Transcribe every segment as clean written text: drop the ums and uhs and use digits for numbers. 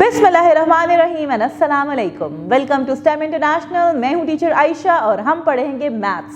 बिस्मिल्लाहिर्रहमानिर्रहीम एंड अस्सलाम वालेकुम। Welcome to STEM international. मैं हूँ टीचर आयशा और हम पढ़ेंगे मैथ्स।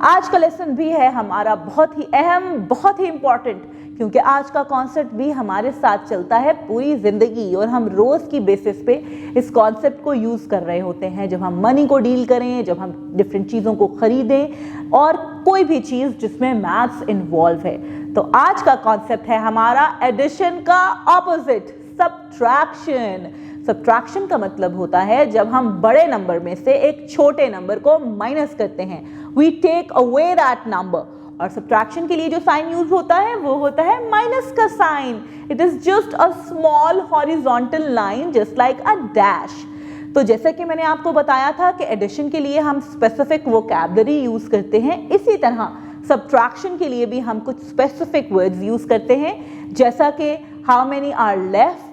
आज का लेसन भी है हमारा बहुत ही अहम, बहुत ही इम्पॉर्टेंट, क्योंकि आज का कॉन्सेप्ट भी हमारे साथ चलता है पूरी ज़िंदगी और हम रोज़ की बेसिस पे इस कॉन्सेप्ट को यूज़ कर रहे होते हैं जब हम मनी को डील करें, जब हम डिफरेंट चीज़ों को ख़रीदें और कोई भी चीज़ जिसमें मैथ्स इन्वॉल्व है। तो आज का कॉन्सेप्ट है हमारा एडिशन का ऑपोजिट, सब्ट्रैक्शन। सब्ट्रैक्शन का मतलब होता है जब हम बड़े नंबर में से एक छोटे नंबर को माइनस करते हैं, we take away that number. और सब्ट्रैक्शन के लिए जो साइन यूज होता है वो होता है माइनस का sign. It is just a small horizontal line just like a dash. तो जैसे कि मैंने आपको बताया था कि एडिशन के लिए हम स्पेसिफिक वोकैबुलरी यूज करते हैं, इसी तरह सब्ट्रैक्शन के लिए भी हम कुछ स्पेसिफिक वर्ड्स यूज करते हैं, जैसा कि how many are left,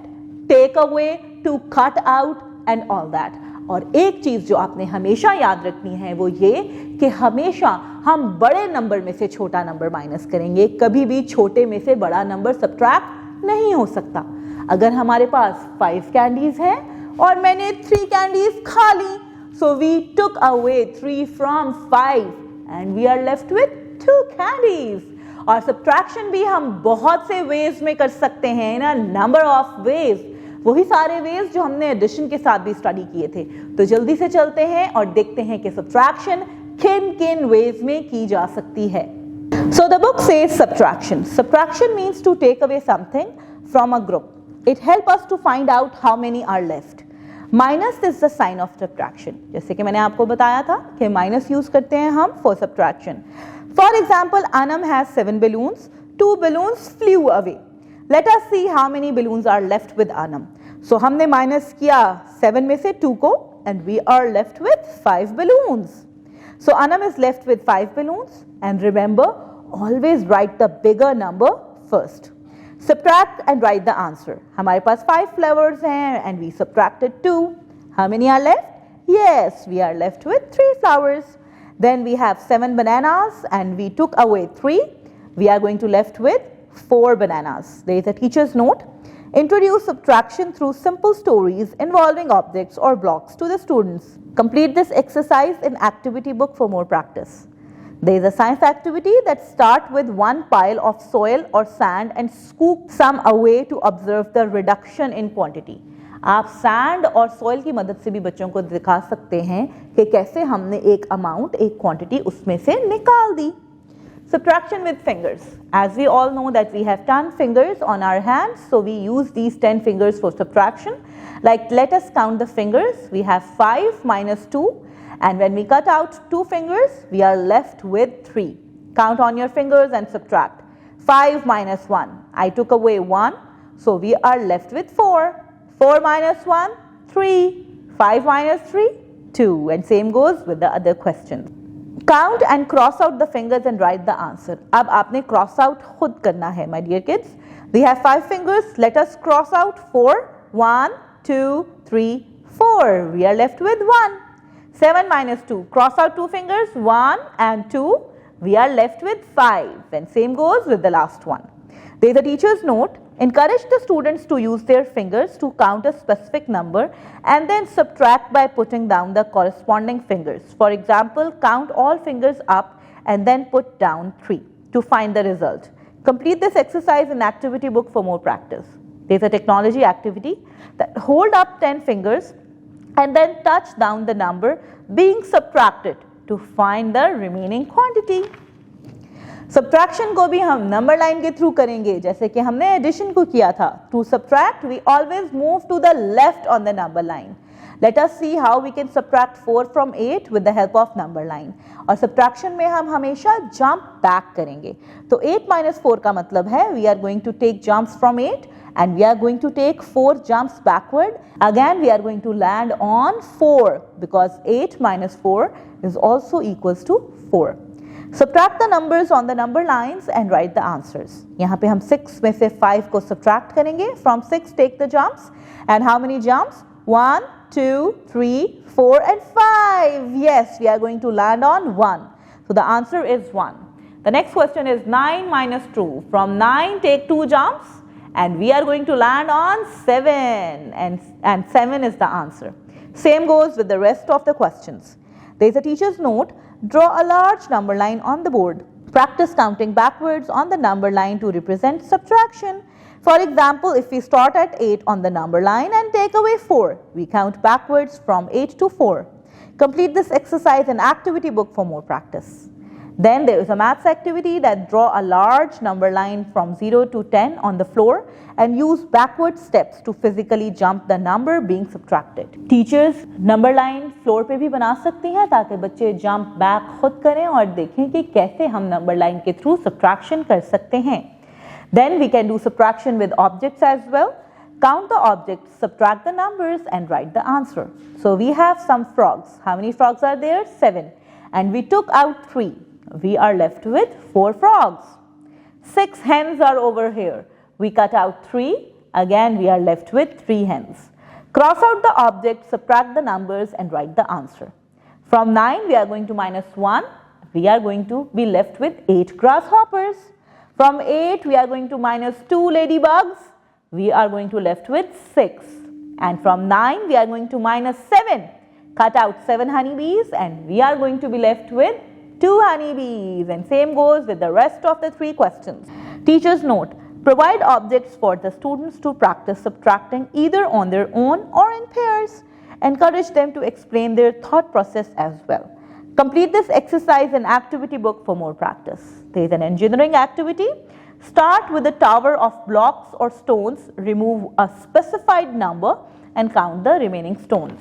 take away, to cut out and all that. और एक चीज जो आपने हमेशा याद रखनी है वो ये कि हमेशा हम बड़े नंबर में से छोटा नंबर माइनस करेंगे, कभी भी छोटे में से बड़ा नंबर सब्ट्रैक्ट नहीं हो सकता। अगर हमारे पास 5 कैंडीज हैं और मैंने 3 कैंडीज खा ली, so we took away 3 from 5 and we are left with 2 candies. और सब्ट्रैक्शन भी हम बहुत से वेज में कर सकते हैं, ना नंबर ऑफ वेज, वही सारे वेज जो हमने एडिशन के साथ भी स्टडी किए थे। तो जल्दी से चलते हैं और देखते हैं कि सब्ट्रैक्शन किन किन वेज में की जा सकती है। So the book says subtraction. Subtraction means to take away something from a group. It helps us to find out how many are left. Minus is the sign of subtraction. जैसे कि मैंने आपको बताया था कि माइनस यूज करते हैं हम for subtraction. For example, Anam has 7 balloons. 2 balloons flew away. Let us see how many balloons are left with Anam. So हमने माइनस किया 7 में से 2 को and we are left with 5 balloons. So Anam is left with 5 balloons, and remember, always write the bigger number first. Subtract and write the answer. हमारे पास 5 flowers हैं and we subtracted 2. How many are left? Yes, we are left with 3 flowers. Then we have 7 bananas and we took away 3. We are going to left with 4 bananas. There is a teacher's note. Introduce subtraction through simple stories involving objects or blocks to the students. Complete this exercise in activity book for more practice. There is a science activity that start with one pile of soil or sand and scoop some away to observe the reduction in quantity. आप sand और soil की मदद से भी बच्चों को दिखा सकते हैं कि कैसे हमने एक अमाउंट, एक क्वांटिटी उसमें से निकाल दी। Subtraction with fingers. As we all know that we have 10 fingers on our hands, so we use these 10 fingers for subtraction. Like, let us count the fingers. We have 5 minus 2, and when we cut out 2 fingers, we are left with 3. Count on your fingers and subtract. 5 minus 1. I took away 1, so we are left with 4. 4 minus 1, 3. 5 minus 3, 2. And same goes with the other questions. Count and cross out the fingers and write the answer. अब आपने cross out खुद करना है, my dear kids. We have 5 fingers. Let us cross out 4. 1, 2, 3, 4. We are left with 1. 7 minus 2. Cross out 2 fingers. 1 and 2. We are left with 5. And same goes with the last one. There is a teacher's note. Encourage the students to use their fingers to count a specific number and then subtract by putting down the corresponding fingers. For example, count all fingers up and then put down 3 to find the result. Complete this exercise in activity book for more practice. There is a technology activity that hold up 10 fingers and then touch down the number being subtracted to find the remaining quantity. Subtraction को भी हम number line के through करेंगे, जैसे कि हमने addition को किया था। To subtract we always move to the left on the number line. Let us see how we can subtract 4 from 8 with the help of number line. और सब्ट्रैक्शन में हम हमेशा जंप बैक करेंगे। तो 8 minus 4 का मतलब है we are going to take jumps from 8 and we are going to take 4 jumps backward. Again we are going to land on 4 because 8 minus 4 is also equals to 4. Subtract the numbers on the number lines and write the answers. यहाँ पे हम 6 में से 5 को subtract करेंगे. From 6 take the jumps. And how many jumps? 1, 2, 3, 4 and 5. Yes, we are going to land on 1. So the answer is 1. The next question is 9 minus 2. From 9 take 2 jumps and we are going to land on 7, and 7 is the answer. Same goes with the rest of the questions. There is a teacher's note. Draw a large number line on the board. Practice counting backwards on the number line to represent subtraction. For example, if we start at 8 on the number line and take away 4, we count backwards from 8 to 4. Complete this exercise in activity book for more practice. Then there is a maths activity that draw a large number line from 0 to 10 on the floor and use backward steps to physically jump the number being subtracted. Teachers number line floor पे भी बना सकती हैं ताकि बच्चे jump back खुद करें और देखें कि कैसे हम number line के through subtraction कर सकते हैं. Then we can do subtraction with objects as well. Count the objects, subtract the numbers and write the answer. So we have some frogs. How many frogs are there? 7. And we took out 3. We are left with 4 frogs. 6 hens are over here. We cut out 3. Again, we are left with 3 hens. Cross out the object, subtract the numbers and write the answer. From 9, we are going to minus 1. We are going to be left with 8 grasshoppers. From 8, we are going to minus 2 ladybugs. We are going to left with 6. And from 9, we are going to minus 7. Cut out 7 honeybees and we are going to be left with 2 honeybees, and same goes with the rest of the 3 questions. Teacher's note. Provide objects for the students to practice subtracting either on their own or in pairs. Encourage them to explain their thought process as well. Complete this exercise in activity book for more practice. There is an engineering activity. Start with a tower of blocks or stones. Remove a specified number and count the remaining stones.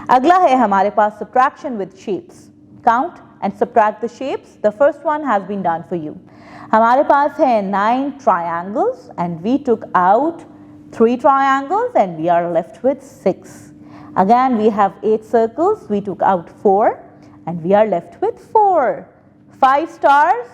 अगला है हमारे पास subtraction with shapes. Count and subtract the shapes. The first one has been done for you. हमारे पास है 9 triangles and we took out 3 triangles and we are left with 6. Again, we have 8 circles. We took out 4 and we are left with 4. 5 stars,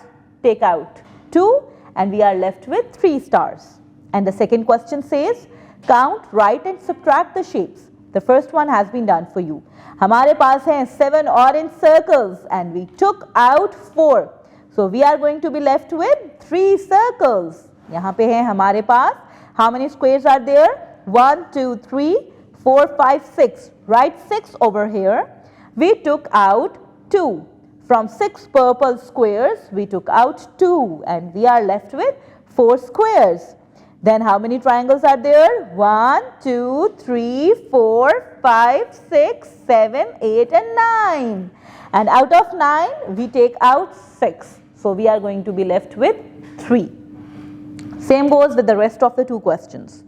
take out 2 and we are left with 3 stars. And the second question says, count, write and subtract the shapes. The first one has been done for you. हमारे पास हैं 7 orange circles and we took out 4. So we are going to be left with 3 circles. यहाँ पे हैं हमारे पास. How many squares are there? 1, 2, 3, 4, 5, 6. Write 6 over here. We took out 2. From 6 purple squares, we took out 2 and we are left with 4 squares. Then how many triangles are there? 1, 2, 3, 4, 5, 6, 7, 8 and 9. And out of 9, we take out 6. So we are going to be left with 3. Same goes with the rest of the 2 questions.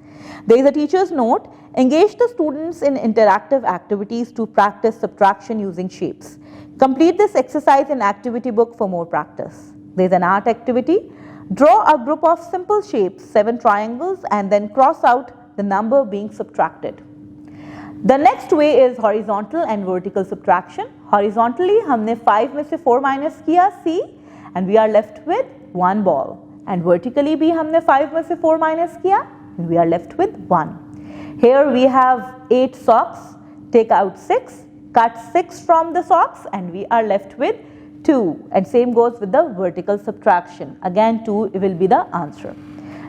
There is a teacher's note. Engage the students in interactive activities to practice subtraction using shapes. Complete this exercise in activity book for more practice. There is an art activity. Draw a group of simple shapes, 7 triangles, and then cross out the number being subtracted. The next way is horizontal and vertical subtraction. Horizontally, हमने 5 में से 4 minus किया, C, and we are left with 1 ball. And vertically भी हमने 5 में से 4 minus किया, and we are left with 1. Here we have 8 socks. Take out 6, cut 6 from the socks, and we are left with 2. And same goes with the vertical subtraction. Again, 2 will be the answer.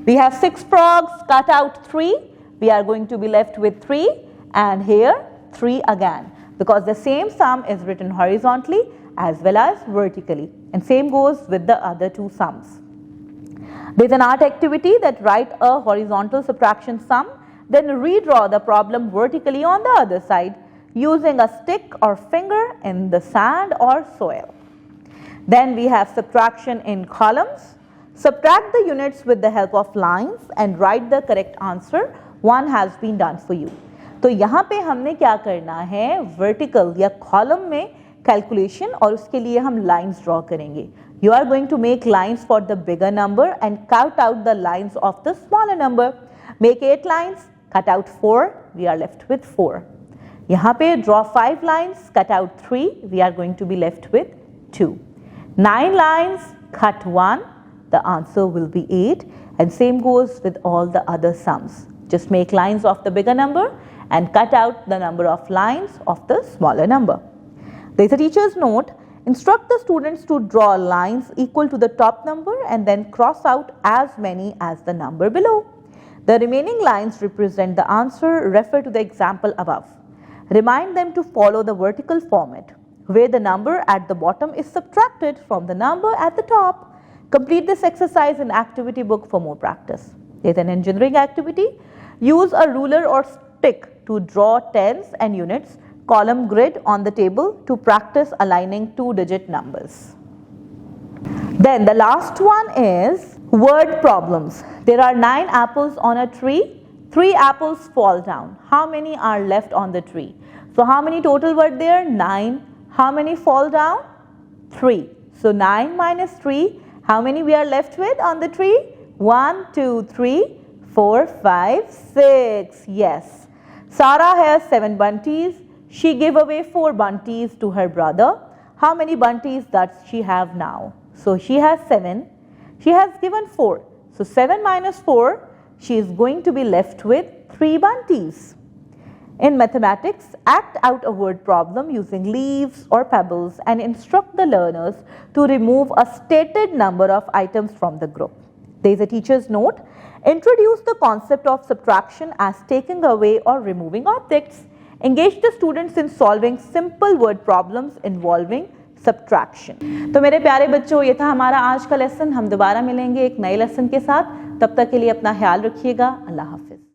We have 6 frogs, cut out 3. We are going to be left with 3. And here 3 again, because the same sum is written horizontally as well as vertically. And same goes with the other 2 sums. There is an art activity that write a horizontal subtraction sum, then redraw the problem vertically on the other side using a stick or finger in the sand or soil. Then we have subtraction in columns. Subtract the units with the help of lines and write the correct answer. One has been done for you. तो यहाँ पे हमने क्या करना है, vertical या column में calculation, और उसके लिए हम लाइंस ड्रॉ करेंगे. You are going to make lines for the bigger number and cut out the lines of the smaller number. Make 8 lines, cut out 4, we are left with 4. यहाँ पे draw 5 lines, cut out 3, we are going to be left with 2. 9 lines, cut 1, the answer will be 8, and same goes with all the other sums. Just make lines of the bigger number and cut out the number of lines of the smaller number. There is a teacher's note. Instruct the students to draw lines equal to the top number and then cross out as many as the number below. The remaining lines represent the answer. Refer to the example above. Remind them to follow the vertical format, where the number at the bottom is subtracted from the number at the top. Complete this exercise in activity book for more practice. It's an engineering activity. Use a ruler or stick to draw tens and units column grid on the table to practice aligning two-digit numbers. Then the last one is word problems. There are 9 apples on a tree. 3 apples fall down. How many are left on the tree? So how many total were there? 9. How many fall down? 3. So 9 minus 3. How many we are left with on the tree? 1, 2, 3, 4, 5, 6. Yes. Sarah has 7 bunties. She gave away 4 bunties to her brother. How many bunties does she have now? So she has 7. She has given 4. So 7 minus 4, she is going to be left with 3 bunties. In mathematics, act out a word problem using leaves or pebbles and instruct the learners to remove a stated number of items from the group. There is a teacher's note. Introduce the concept of subtraction as taking away or removing objects. Engage the students in solving simple word problems involving subtraction. तो मेरे प्यारे बच्चों, ये था हमारा आज का lesson. हम दोबारा मिलेंगे एक नए लेसन के साथ. तब तक के लिए अपना ख्याल रखिएगा. अल्लाह हाफिज.